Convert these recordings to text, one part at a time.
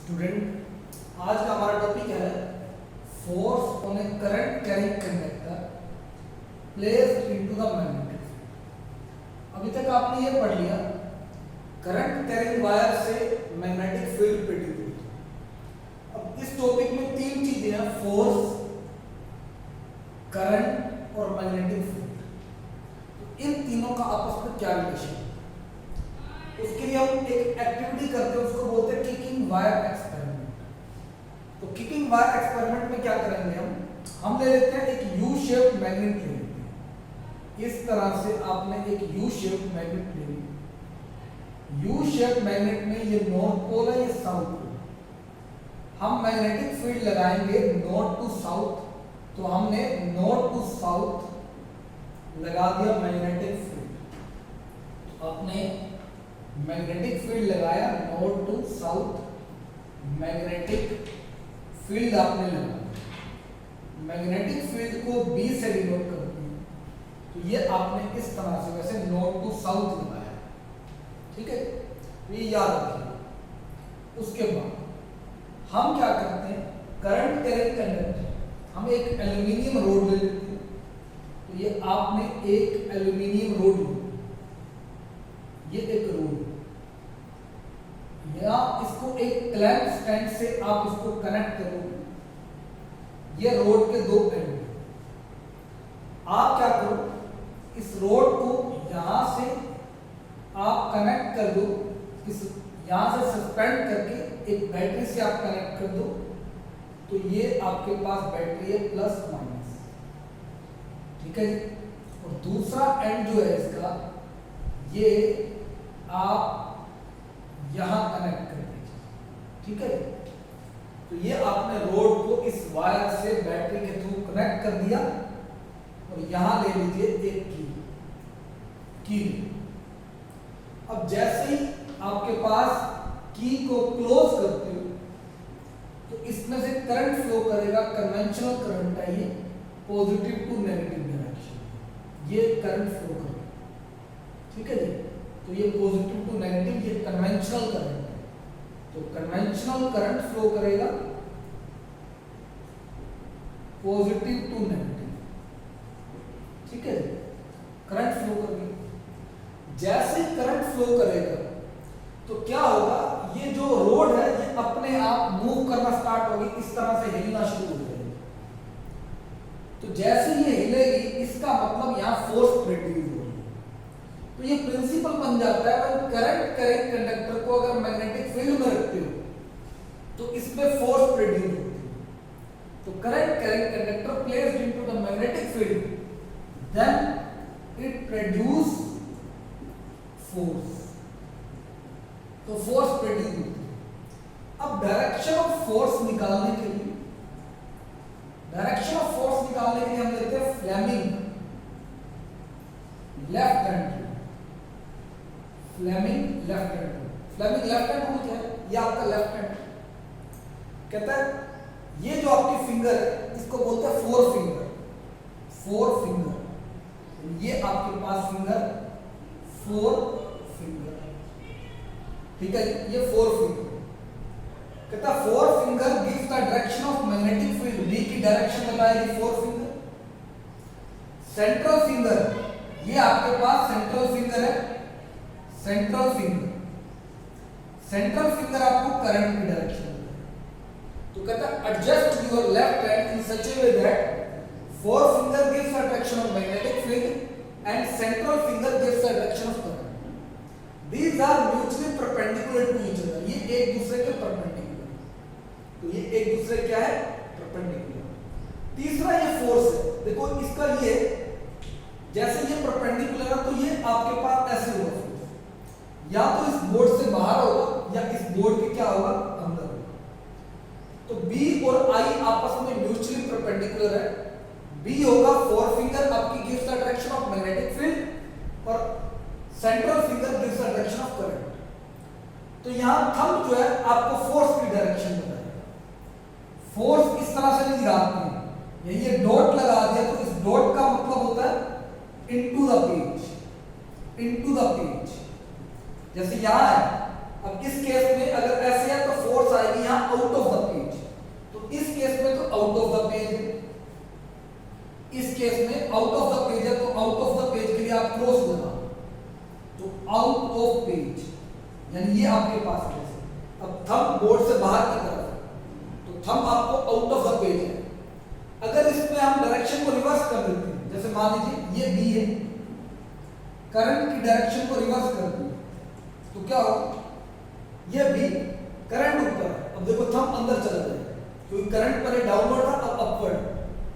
Student, आज का हमारा टॉपिक है force on A current carrying conductor placed into the magnetic field. अभी तक आपने ये पढ़ लिया करंट कैरिंग वायर से मैग्नेटिक फील्ड प्रेडिक्ट। अब इस टॉपिक में तीन चीजें हैं, फोर्स, करंट और मैग्नेटिक फील्ड। तो इन तीनों का आपस में क्या रिलेशन है, उसके लिए हम एक एक्टिविटी करते हैं, उसको बोलते हैं किकिंग वायर एक्सपेरिमेंट। तो किकिंग वायर एक्सपेरिमेंट में क्या करेंगे, हम ले लेते हैं एक यू शेप्ड मैग्नेट ले लेते हैं। इस तरह से आपने एक यू शेप्ड मैग्नेट ले ली। यू शेप्ड मैग्नेट में ये नॉर्थ पोल है, ये साउथ पोल। हम मैग्नेटिक फील्ड लगाएंगे नॉर्थ टू साउथ, तो हमने नॉर्थ टू साउथ लगा दिया मैग्नेटिक फील्ड। आपने मैग्नेटिक फील्ड लगाया north to south, magnetic field आपने लगाया। मैग्नेटिक फील्ड को बी से डिनोट करते हैं, तो ये आपने इस तरह से वैसे नॉर्थ टू साउथ लगाया, ठीक है, ये याद रखिए। उसके बाद हम क्या करते हैं, करंट कैरिंग कंडक्टर, हम एक एल्यूमिनियम रोड ले लेते हैं। तो ये आपने एक एल्यूमिनियम रोड लिया, ये एक रोड, या इसको एक क्लैंप स्टैंड से आप इसको कनेक्ट करोगे। ये रोड के दो एंड, आप क्या करो, इस रोड को यहां से आप कनेक्ट कर दो, इस यहां से सस्पेंड करके एक बैटरी से आप कनेक्ट कर दो। तो ये आपके पास बैटरी है प्लस माइनस, ठीक है। और दूसरा एंड जो है इसका, ये आप यहां कनेक्ट कर दीजिए, ठीक है। तो ये आपने रोड को इस वायर से बैटरी के थ्रू कनेक्ट कर दिया, और यहां ले लीजिए एक की। अब जैसे ही आपके पास की को क्लोज करते हो, तो इसमें से करंट फ्लो करेगा, कन्वेंशनल करंट है ये, पॉजिटिव टू नेगेटिव डायरेक्शन, ये करंट फ्लो करेगा, ठीक है जी। तो ये पॉजिटिव टू नेगेटिव, ये कन्वेंशनल करंट है। तो कन्वेंशनल करंट फ्लो करेगा पॉजिटिव टू नेगेटिव, ठीक है, करंट फ्लो करेगा। जैसे करंट फ्लो करेगा तो क्या होगा, ये जो रोड है ये अपने आप मूव करना स्टार्ट होगी, इस तरह से हिलना शुरू हो जाएगी। तो जैसे ये हिलेगी, इसका मतलब यहाँ फोर्स प्रोड्यूस होगी। तो ये प्रिंसिपल बन जाता है, अगर करंट कैरिंग कंडक्टर को अगर मैग्नेटिक फील्ड में रखते हो तो इसमें फोर्स प्रोड्यूस होती है। तो current carrying conductor placed into the magnetic field, then it produce force, तो फोर्स प्रोड्यूस होती है। अब डायरेक्शन ऑफ फोर्स निकालने के लिए, डायरेक्शन ऑफ फोर्स निकालने के लिए हम लेते हैं Fleming left hand rule. Fleming left hand rule, Fleming left hand rule क्या है, ये आपका लेफ्ट हैंड कहता है ये जो आपकी फिंगर है इसको बोलते हैं फोर फिंगर। फोर फिंगर, ये आपके पास फिंगर फोर फिंगर, ठीक है, ये फोर फिंगर कहता है four finger gives the direction of magnetic field, B की डायरेक्शन बताएगी फोर फिंगर। सेंट्रल फिंगर, ये आपके पास सेंट्रल फिंगर है, सेंट्रल फिंगर, सेंट्रल फिंगर आपको करंट की डायरेक्शन बताएगी। तो कहता है adjust your left hand in such a way that four finger gives the direction of magnetic field and central finger gives the direction of current. These are mutually perpendicular to each other, ये एक दूसरे के perpendicular, तो ये एक दूसरे क्या है, परपेंडिकुलर। तीसरा ये फोर्स है, देखो इसका ये जैसे ये परपेंडिकुलर है, तो ये आपके पास ऐसे होगा फोर्स, या तो इस बोर्ड से बाहर होगा या इस बोर्ड के क्या होगा, अंदर होगा। तो B और I आपस में म्यूचुअली परपेंडिकुलर है। B होगा फोर फिंगर आपकी gives the direction of magnetic field, और central finger gives the direction of current. तो यहां थंब जो है आपको फोर्स की डायरेक्शन बताएगा। फोर्स इस तरह से नहीं दिखाते हैं, ये डॉट लगा दिया, तो इस डॉट का मतलब होता है into the page, into the page. जैसे यहां है, अब इस केस में अगर ऐसे है तो फोर्स आएगी यहां पास है, जैसे अब थंब बोर्ड से बाहर की तरफ है, तो थंब आपको आउट ऑफ द पेज है। अगर इसमें हम डायरेक्शन को रिवर्स कर देते हैं, जैसे मान लीजिए ये बी है, करंट की डायरेक्शन को रिवर्स कर दें तो क्या होगा, ये बी करंट ऊपर है, अब देखो थंब अंदर चला जाएगा क्योंकि करंट पहले डाउनवर्ड था अब अपवर्ड।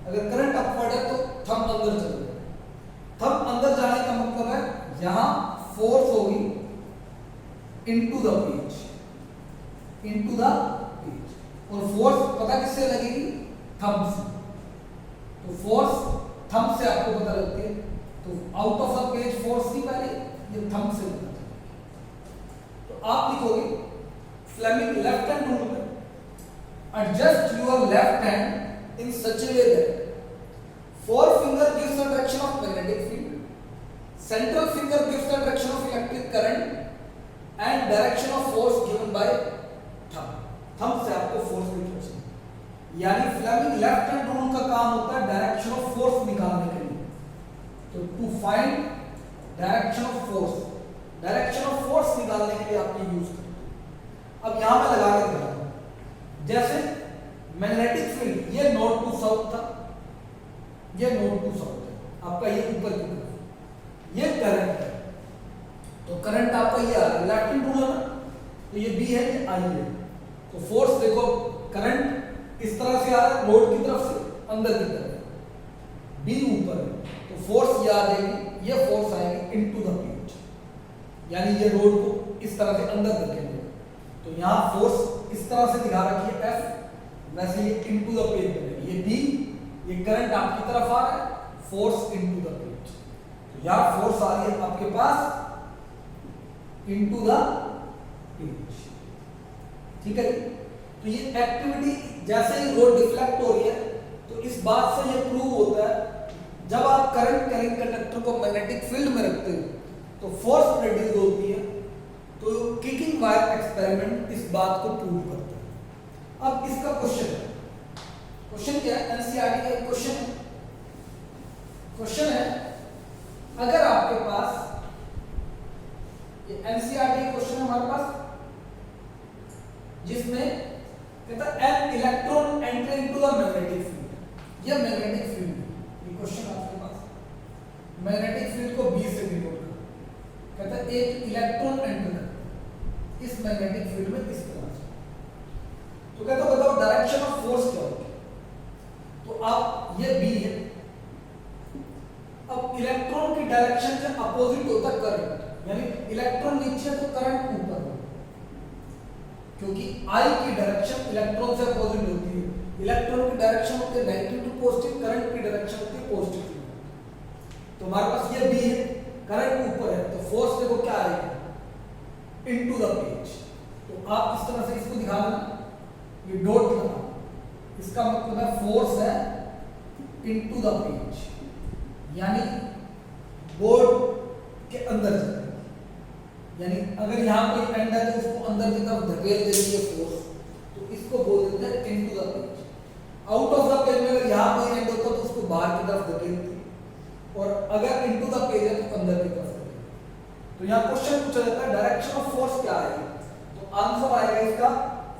अगर करंट अपवर्ड है तो थंब अंदर चला जाएगा। थंब अंदर जाने का मतलब है यहां फोर्स होगी into the page, into the page, और फोर्स पता किससे लगेगी, थंब से। तो फोर्स थंब से आपको पता लगती है, तो out of the page force की पहले ये थंब से पता चलेगा। तो आप लिखोगे फ्लेमिंग लेफ्ट हैंड रूल में, adjust your left hand in such a way that forefinger gives the direction of magnetic field, central finger gives the direction of electric current, and direction of force given by thumb. Thumb से आपको force की direction, यानी Fleming left hand rule का काम होता है direction of force निकालने के लिए। तो to find direction of force, direction of force निकालने के लिए आप ये यूज करते हैं। अब यहां मैं लगा के दिखाता हूं, जैसे मैग्नेटिक फील्ड ये नॉर्थ टू साउथ था, ये नॉर्थ टू साउथ है, आपका ये ऊपर की तरफ, ये करंट है, तो करंट आपका ये आ रहा है, लेफ्ट हैंड रूल है ना, तो ये बी है, ये आई है, तो फोर्स देखो करंट इस तरह से आ रहा है नोड की तरफ से अंदर की तरफ, बी ऊपर है, तो फोर्स ये आ जाएगी, ये फोर्स आएगी इनटू द पेज, यानी ये रोड को इस तरह से अंदर रखेंगे। तो यहाँ फोर्स इस तरह से दिखा रखी है F, वैसे ये इनटू द पेज बनेगी, ये B, ये करंट आपकी तरफ आ रहा है, फोर्स इनटू द पेज, तो यहाँ फोर्स आ रही है आपके पास इनटू द पेज, ठीक है। तो ये एक्टिविटी जैसे ही रोड डिफ्लेक्ट हो रही है, तो इस बात से ये प्रूव होता है जब आप करंट कैरिंग कंडक्टर को मैग्नेटिक फील्ड में रखते हो तो फोर्स प्रोड्यूस होती है। तो किकिंग वायर एक्सपेरिमेंट इस बात को प्रूव करता है। अब इसका क्वेश्चन है, क्वेश्चन क्या है, एनसीईआरटी का क्वेश्चन है, क्वेश्चन है अगर आपके पास, ये एनसीईआरटी क्वेश्चन है हमारे पास, जिसमें कहता है an electron enter into the magnetic field, ये मैग्नेटिक फील्ड है, ये क्वेश्चन आपके पास मैग्नेटिक फील्ड को बी से डिनोट कर, कहता है एक इलेक्ट्रॉन एंटर इस मैग्नेटिक फील्ड में इस तरह से, तो कहता है बताओ डायरेक्शन ऑफ फोर्स क्या होगी। तो आप ये बी है, अब इलेक्ट्रॉन की डायरेक्शन से अपोजिट होता है करंट, यानी इलेक्ट्रॉन नीचे तो करंट ऊपर हो, क्योंकि आई की डायरेक्शन इलेक्ट्रॉन से अपोजिट होती है, इलेक्ट्रॉन की डायरेक्शन होती है नेगेटिव टू पॉजिटिव, करंट की डायरेक्शन होती है पॉजिटिव टू। तो हमारे पास ये बी है, करंट ऊपर है, तो फोर्स देखो क्या आएगा इनटू द पेज। तो आप इस तरह से इसको दिखा देना, ये डॉट लगा, इसका मतलब है फोर्स है इनटू द पेज, यानी बोर्ड के अंदर जाएगा, यानी अगर यहाँ कोई एंड है तो उसको अंदर की तरफ धकेल देती है फोर्स, तो इसको बोल देते हैं into the page. Out of the page में अगर यहाँ कोई एंड होता तो उसको बाहर की तरफ धकेलती, और अगर इनटू द पेज है तो अंदर की तरफ। तो यहाँ क्वेश्चन पूछा जाता है डायरेक्शन ऑफ फोर्स क्या आएगी, तो आंसर आएगा इसका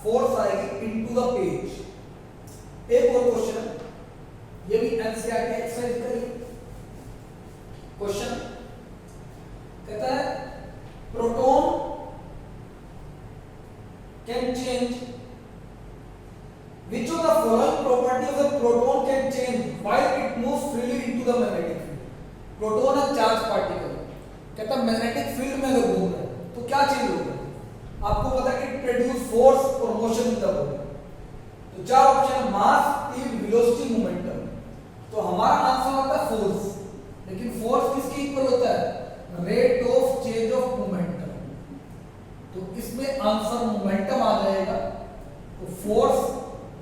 फोर्स आएगी इनटू द पेज। एक और क्वेश्चन है, ये भी एनसीईआरटी एक्सरसाइज का ही क्वेश्चन, कहता है proton can change, which of the following property of the proton can change while it moves freely into the magnetic field। Proton है चार्ज पार्टिकल, कहता है मैग्नेटिक फील्ड में अगर घूम रहा है तो क्या चेंज होगा, आपको पता है कि प्रोड्यूस फोर्स और मोशन इन द बॉडी। तो चार ऑप्शन है, मास, स्पीड, वेलोसिटी, मोमेंटम। तो हमारा आंसर होता है फोर्स, लेकिन फोर्स किसके इक्वल होता है, rate of change of momentum. तो इसमें आंसर मोमेंटम आ जाएगा। तो फोर्स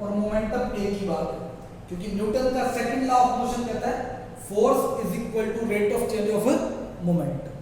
और मोमेंटम एक ही बात है, क्योंकि न्यूटन का सेकंड लॉ ऑफ मोशन कहता है force is equal to rate of change of momentum.